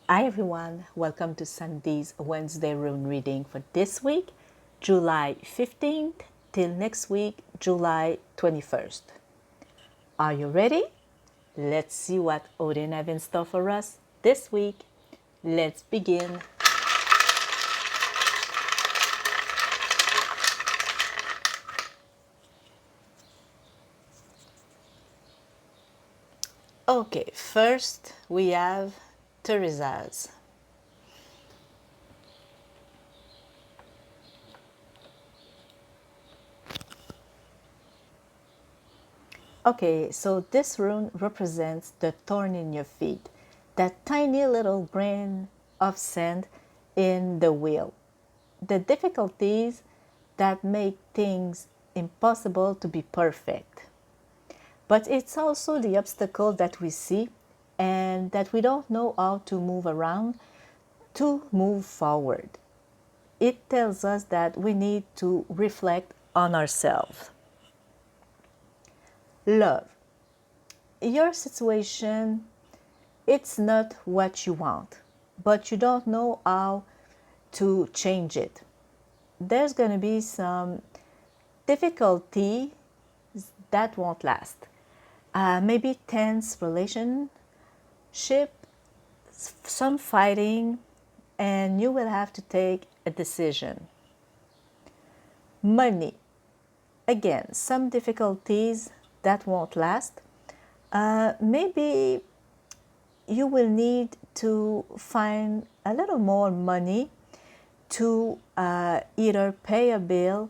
Hi everyone, welcome to Sunday's Wednesday Rune reading for this week, July 15th till next week, July 21st. Are you ready? Let's see what Odin have in store for us this week. Let's begin. Okay, first we have Teresa's. Okay, so this rune represents the thorn in your feet, that tiny little grain of sand in the wheel. The difficulties that make things impossible to be perfect. But it's also the obstacle that we see and that we don't know how to move around to move forward. It tells us that we need to reflect on ourselves. Love. Your situation, it's not what you want, but you don't know how to change it. There's going to be some difficulty that won't last. Maybe tense relationship, some fighting, and you will have to take a decision. Money. Again, some difficulties that won't last. Maybe you will need to find a little more money to either pay a bill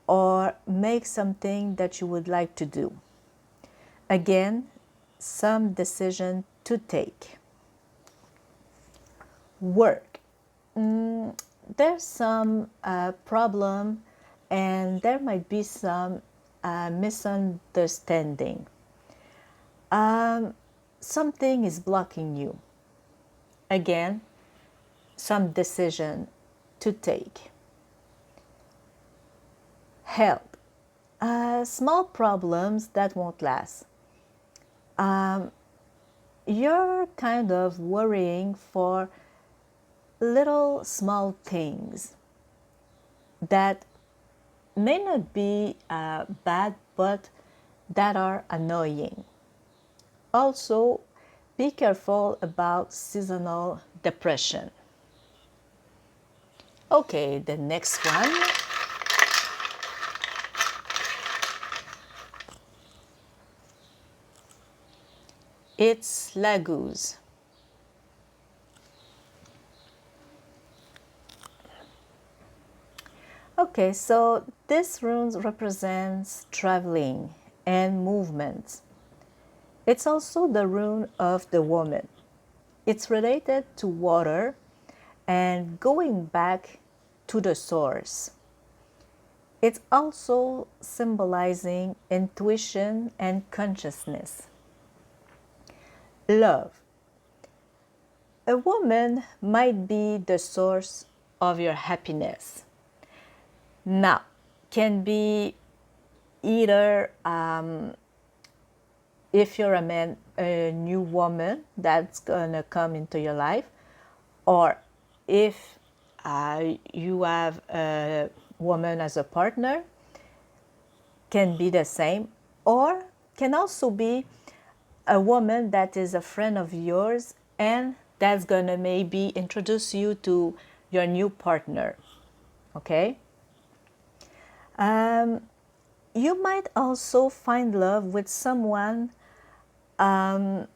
or make something that you would like to do. Again, some decision to take. Work. There's some problem and there might be some misunderstanding. Something is blocking you. Again, some decision to take. Health. Small problems that won't last. You're kind of worrying for little small things that may not be bad, but that are annoying. Also, be careful about seasonal depression. Okay, the next one. It's Laguz. Okay, so this rune represents traveling and movement. It's also the rune of the woman. It's related to water and going back to the source. It's also symbolizing intuition and consciousness. Love. A woman might be the source of your happiness. Now, can be either if you're a man, a new woman that's gonna come into your life, or if you have a woman as a partner, can be the same, or can also be a woman that is a friend of yours and that's gonna maybe introduce you to your new partner. Okay. You might also find love with someone that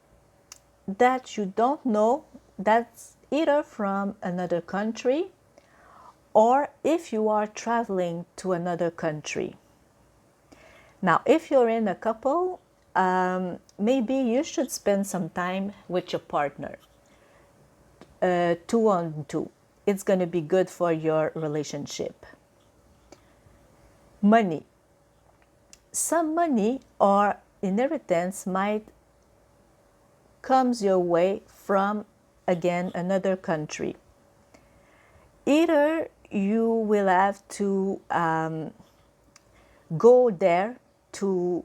you don't know, that's either from another country or if you are traveling to another country. Now, if you're in a couple, maybe you should spend some time with your partner, 2-on-2. It's going to be good for your relationship. Money. Some money or inheritance might comes your way from, again, another country. Either you will have to go there to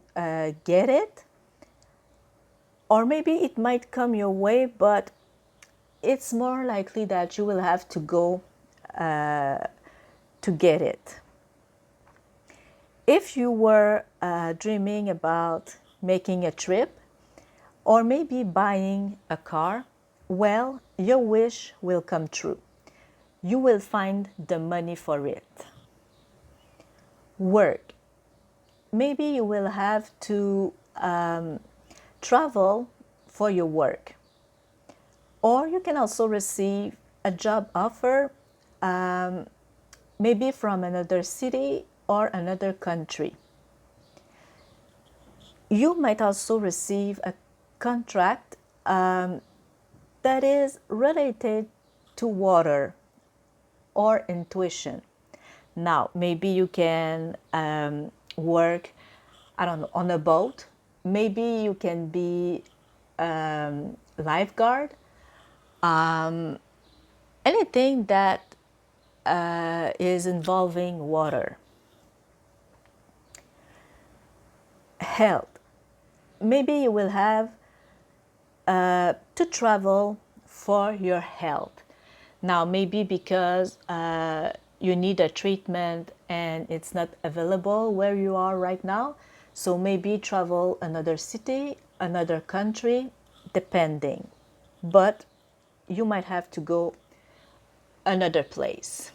get it, or maybe it might come your way, but it's more likely that you will have to go to get it. If you were dreaming about making a trip or maybe buying a car, well, your wish will come true. You will find the money for it. Work. Maybe you will have to travel for your work. Or you can also receive a job offer, maybe from another city or another country. You might also receive a contract that is related to water or intuition. Now, maybe you can work, I don't know, on a boat. Maybe you can be lifeguard. Anything that is involving water. Health. Maybe you will have to travel for your health. Now, maybe because you need a treatment and it's not available where you are right now, so maybe travel another city, another country, depending. But you might have to go another place.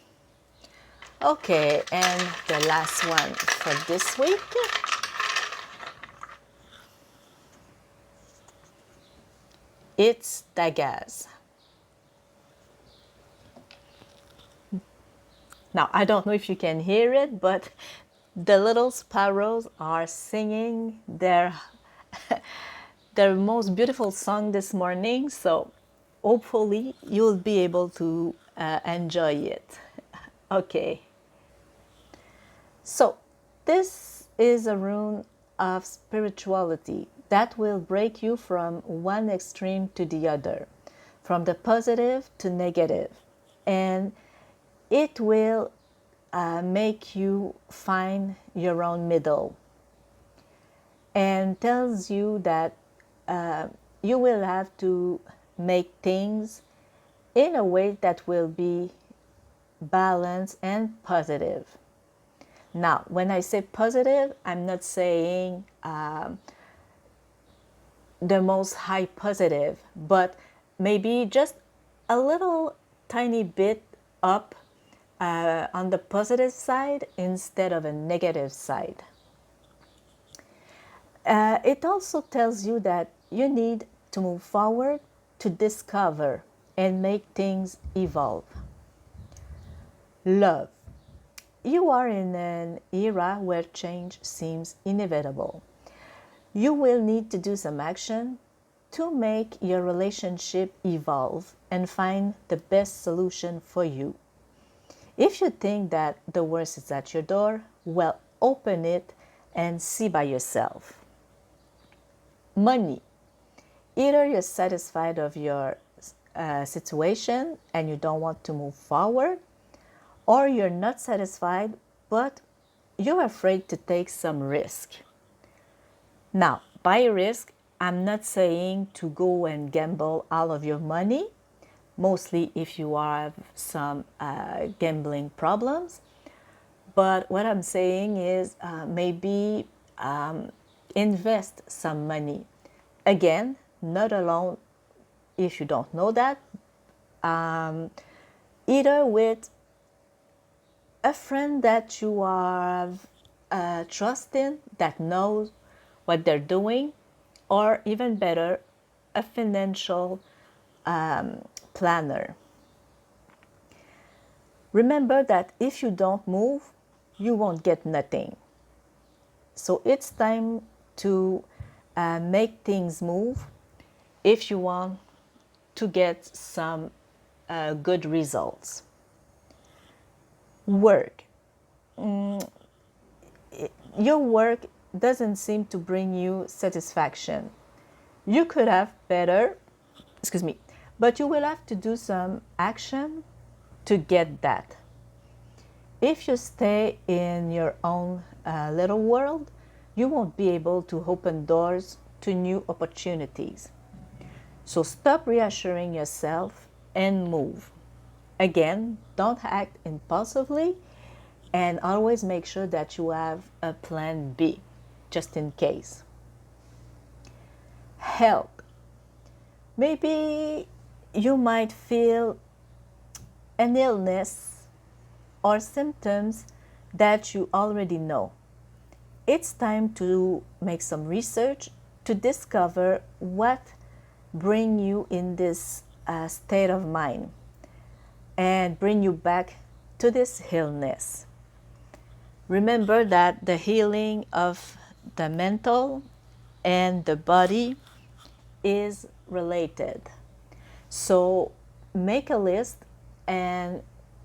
Okay, and the last one for this week. It's Dagaz. Now, I don't know if you can hear it, but the little sparrows are singing their most beautiful song this morning. So hopefully you'll be able to enjoy it. Okay. So this is a rune of spirituality that will break you from one extreme to the other, from the positive to negative. And it will make you find your own middle, and tells you that you will have to make things in a way that will be balanced and positive. Now, when I say positive, I'm not saying the most high positive, but maybe just a little tiny bit up on the positive side instead of a negative side. It also tells you that you need to move forward to discover and make things evolve. Love. You are in an era where change seems inevitable. You will need to do some action to make your relationship evolve and find the best solution for you. If you think that the worst is at your door, well, open it and see by yourself. Money. Either you're satisfied of your situation and you don't want to move forward, or you're not satisfied, but you're afraid to take some risk. Now, by risk, I'm not saying to go and gamble all of your money, mostly if you have some gambling problems. But what I'm saying is maybe invest some money. Again, not alone if you don't know that, either with a friend that you have trust in, that knows what they're doing, or even better, a financial planner. Remember that if you don't move, you won't get nothing. So it's time to make things move if you want to get some good results. Work. Your work doesn't seem to bring you satisfaction. You could have better, but you will have to do some action to get that. If you stay in your own little world, you won't be able to open doors to new opportunities. So stop reassuring yourself and move. Again, don't act impulsively, and always make sure that you have a plan B, just in case. Help. Maybe you might feel an illness or symptoms that you already know. It's time to make some research to discover what bring you in this state of mind and bring you back to this illness. Remember that the healing of the mental and the body is related. So make a list and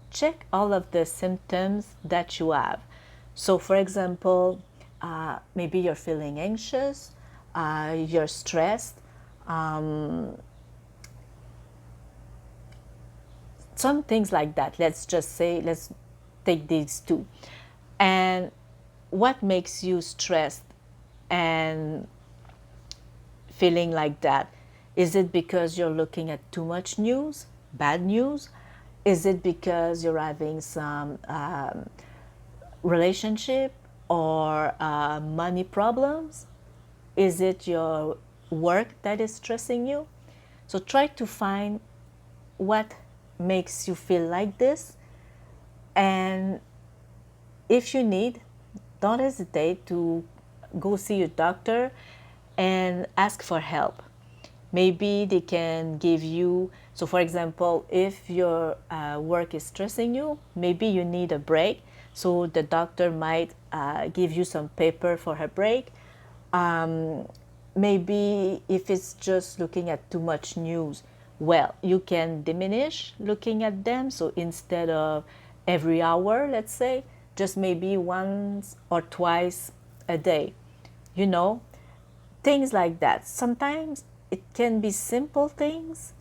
check all of the symptoms that you have. So for example, maybe you're feeling anxious, you're stressed, some things like that. Let's just say, let's take these two. And what makes you stressed and feeling like that? Is it because you're looking at too much news, bad news? Is it because you're having some relationship or money problems? Is it your work that is stressing you? So try to find what makes you feel like this, and if you need, don't hesitate to go see your doctor and ask for help. Maybe they can give you, so for example, if your work is stressing you, maybe you need a break. So the doctor might give you some paper for a break. Maybe if it's just looking at too much news, well, you can diminish looking at them. So instead of every hour, let's say, just maybe once or twice a day, you know, things like that. Sometimes it can be simple things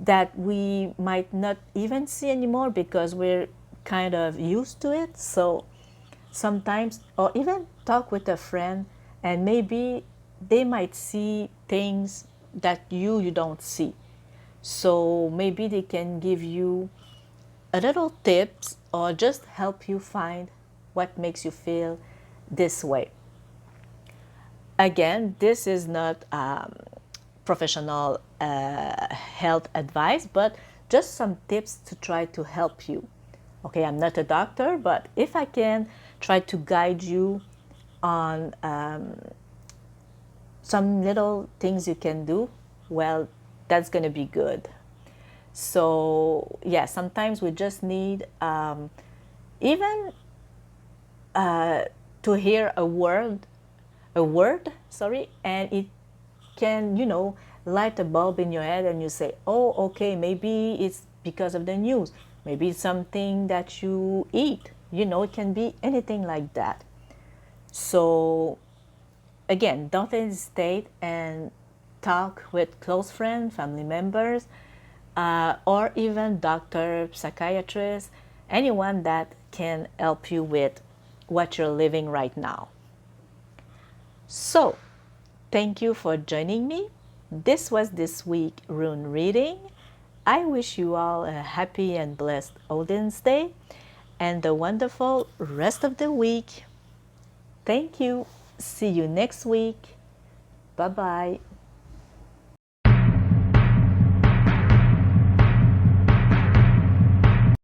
that we might not even see anymore because we're kind of used to it. So sometimes, or even talk with a friend, and maybe they might see things that you don't see. So maybe they can give you a little tips or just help you find what makes you feel this way. Again, this is not professional health advice, but just some tips to try to help you. Okay, I'm not a doctor, but if I can try to guide you on some little things you can do, well, that's going to be good. So yeah, sometimes we just need even to hear a word, sorry, and it can, light a bulb in your head, and you say, oh, okay, maybe it's because of the news. Maybe it's something that you eat. It can be anything like that. So again, don't hesitate and talk with close friends, family members, or even doctor, psychiatrist, anyone that can help you with what you're living right now. So, thank you for joining me. This was this week rune reading. I wish you all a happy and blessed Odin's Day and a wonderful rest of the week. Thank you. See you next week. Bye-bye.